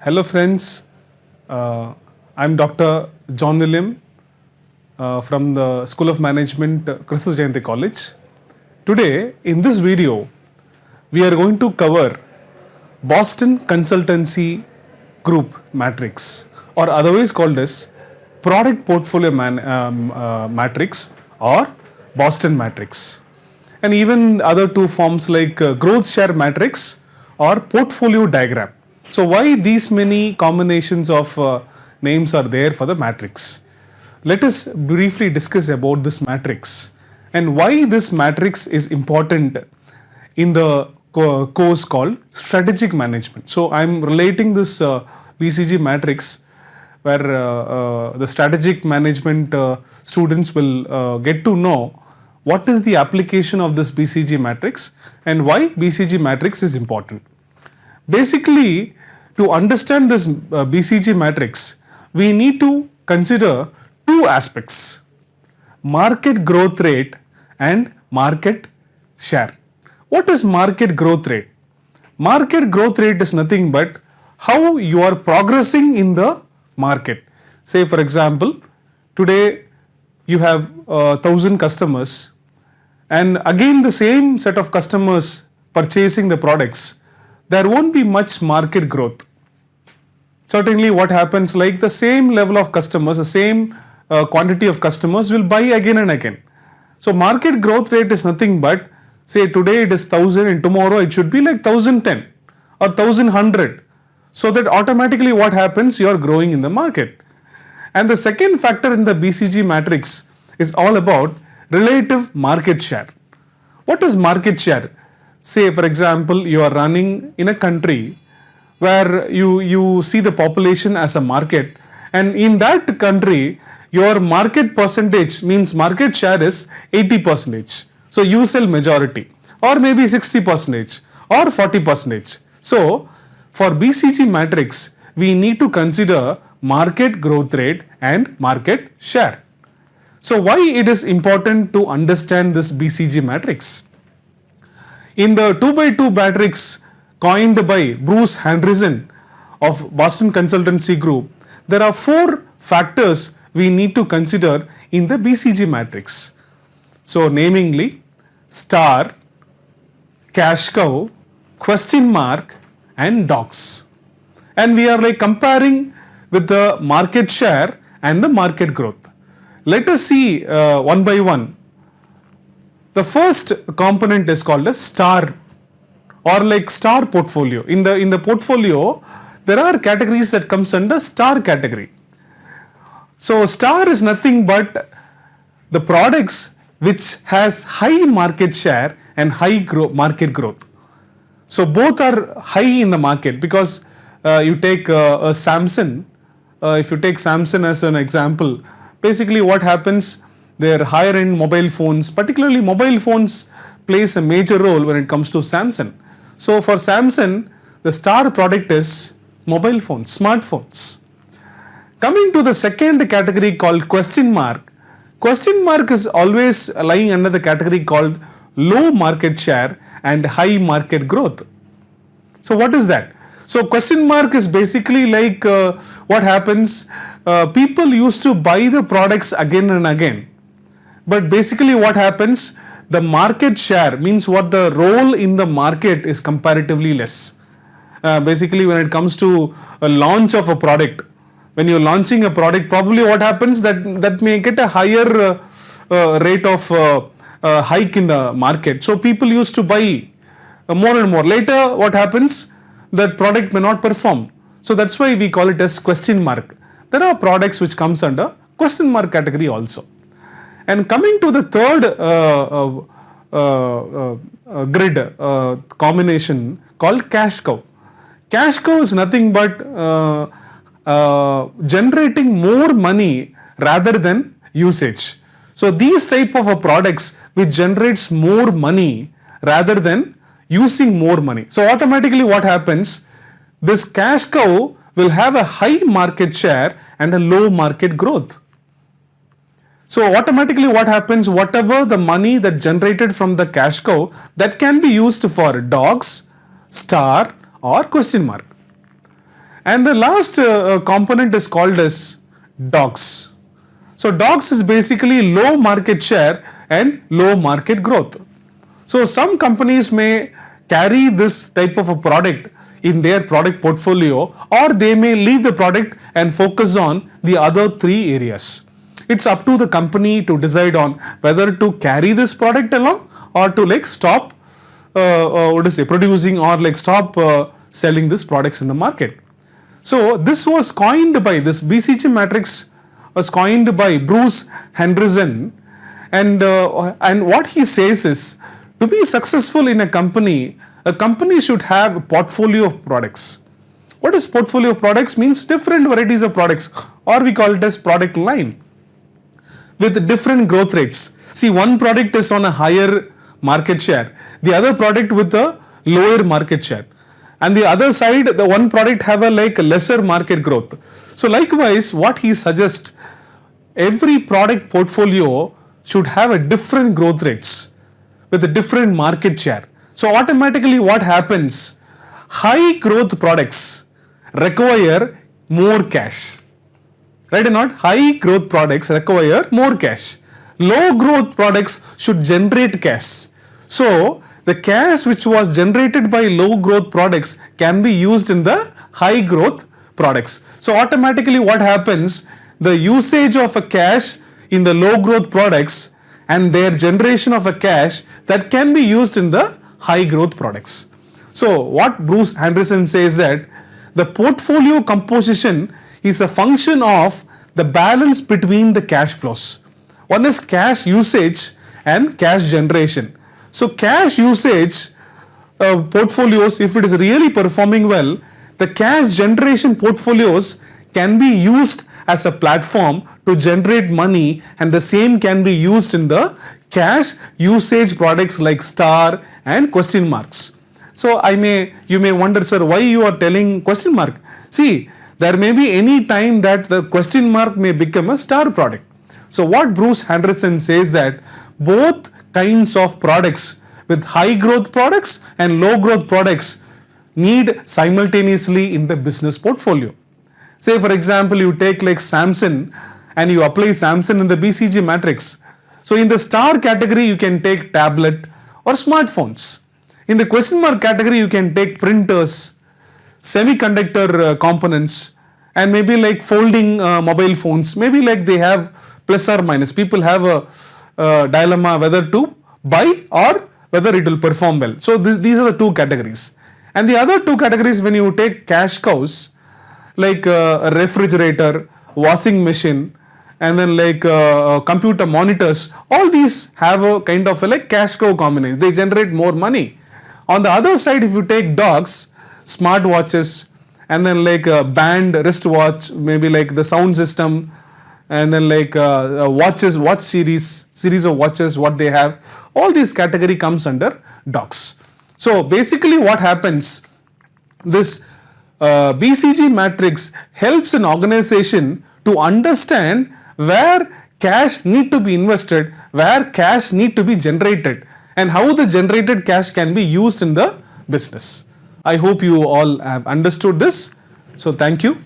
Hello friends, I'm Dr.A.John from the School of Management, Kristu Jayanti College. Today, in this video, we are going to cover Boston Consultancy Group Matrix, or otherwise called as Product Portfolio Matrix or Boston Matrix, and even other two forms like Growth Share Matrix or Portfolio Diagram. So why these many combinations of names are there for the matrix? Let us briefly discuss about this matrix and why this matrix is important in the course called strategic management. So I am relating this BCG matrix where the strategic management students will get to know what is the application of this BCG matrix and why BCG matrix is important. Basically, to understand this BCG matrix, we need to consider two aspects: market growth rate and market share. What is market growth rate? Market growth rate is nothing but how you are progressing in the market. Say for example, today you have 1,000 customers and again the same set of customers purchasing the products. There won't be much market growth. Certainly what happens, like the same level of customers, the same quantity of customers will buy again and again. So market growth rate is nothing but, say today it is 1,000 and tomorrow it should be like 1,010 or 1,100. So that automatically what happens, you are growing in the market. And the second factor in the BCG matrix is all about relative market share. What is market share? Say for example, you are running in a country where you see the population as a market, and in that country your market percentage means market share is 80%. So you sell majority, or maybe 60% or 40%. So for BCG matrix, we need to consider market growth rate and market share. So why it is important to understand this BCG matrix? In the 2x2 matrix coined by Bruce Henderson of Boston Consultancy Group, there are 4 factors we need to consider in the BCG matrix. So namely star, cash cow, question mark and dogs. And we are like comparing with the market share and the market growth. Let us see one by one. The first component is called a star or like star portfolio. In the portfolio, there are categories that comes under star category. So star is nothing but the products which has high market share and high market growth. So both are high in the market, because you take a Samsung, if you take Samsung as an example, basically what happens, their higher end mobile phones, particularly mobile phones, plays a major role when it comes to Samsung. So for Samsung, the star product is mobile phones, smartphones. Coming to the second category called question mark. Question mark is always lying under the category called low market share and high market growth. So what is that? So question mark is basically like what happens, people used to buy the products again and again. But basically what happens, the market share means what the role in the market is comparatively less. Basically when it comes to a launch of a product, when you're launching a product, probably what happens that may get a higher rate of hike in the market. So people used to buy more and more. Later what happens, that product may not perform. So that's why we call it as question mark. There are products which comes under question mark category also. And coming to the third grid combination called cash cow. Cash cow is nothing but generating more money rather than usage. So these type of products which generates more money rather than using more money. So automatically what happens, this cash cow will have a high market share and a low market growth. So automatically what happens, whatever the money that generated from the cash cow, that can be used for dogs, star or question mark. And the last component is called as dogs. So dogs is basically low market share and low market growth. So some companies may carry this type of a product in their product portfolio, or they may leave the product and focus on the other three areas. It's up to the company to decide on whether to carry this product along or to like stop producing or like stop selling these products in the market. So this was coined by this BCG matrix was coined by Bruce Henderson, and what he says is, to be successful in a company should have a portfolio of products. What is portfolio of products? Means different varieties of products, or we call it as product line with different growth rates. See, one product is on a higher market share, the other product with a lower market share, and the other side, the one product have a like lesser market growth. So likewise, what he suggests, every product portfolio should have a different growth rates with a different market share. So automatically what happens? High growth products require more cash. Right or not? High growth products require more cash. Low growth products should generate cash. So the cash which was generated by low growth products can be used in the high growth products. So automatically what happens? The usage of a cash in the low growth products and their generation of a cash that can be used in the high growth products. So what Bruce Henderson says that the portfolio composition is a function of the balance between the cash flows. One is cash usage and cash generation. So cash usage portfolios, if it is really performing well, the cash generation portfolios can be used as a platform to generate money, and the same can be used in the cash usage products like star and question marks. So you may wonder, sir, why you are telling question mark? See, there may be any time that the question mark may become a star product. So what Bruce Henderson says that both kinds of products with high growth products and low growth products need simultaneously in the business portfolio. Say for example, you take like Samsung and you apply Samsung in the BCG matrix. So in the star category, you can take tablet or smartphones. In the question mark category, you can take printers, semiconductor components, and maybe like folding mobile phones. Maybe like they have plus or minus. People have a dilemma whether to buy or whether it will perform well. So these are the two categories. And the other two categories, when you take cash cows, like a refrigerator, washing machine, and then like computer monitors, all these have a kind of a like cash cow combination. They generate more money. On the other side, if you take dogs, smart watches, and then like a band wristwatch, maybe like the sound system, and then like watch series of watches, what they have, all these category comes under dogs. So basically what happens, this BCG matrix helps an organization to understand where cash need to be invested, where cash need to be generated, and how the generated cash can be used in the business. I hope you all have understood this. So thank you.